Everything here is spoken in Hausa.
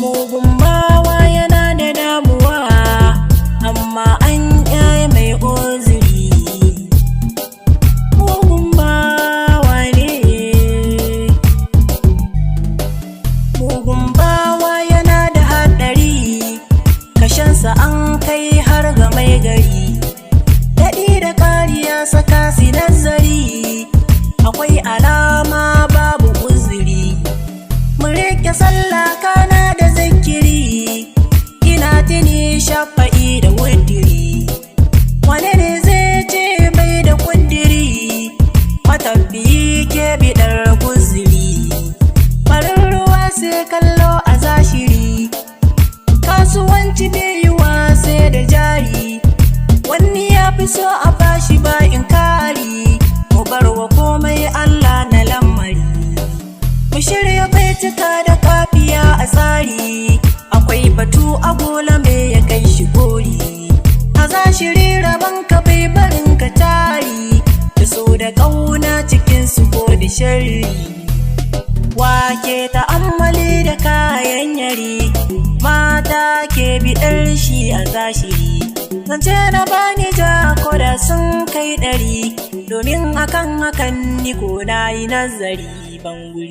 Mugun bawa yana da damuwa, amma an yaye mai uzuri. Mugun bawa ne. Mugun bawa yana da haɗari, kashensa an kai har ga mai gari. Daɗi da ƙariya saka si nazari, akwai alama babu uzuri. Mu riƙe sallah kana da zikiri, ina tuni shafa'i da wudiri. Wane ne zai ce bai da kudiri, matafiyi ke biɗar guziri. Farin ruwa sai kallo a zashiri, kasuwanci bai yiwa sai da jari. Wani ya fi so a bashi ba in kari, mu bar wa komai Allah na lamari. Mu shirya baituka da kafiya a tsari, akwai batu a gola me ya kai shi gori. A zashiri rabon ka bai barin ka tari, da so da ƙauna cikin su ko da sharri. Wake ta'ammali da kayan yari, mata ke biɗar shi a zashiri. Zance na bani ja ko da sun kai 100, domin akan hakan ni ko na yi nazari ban guri.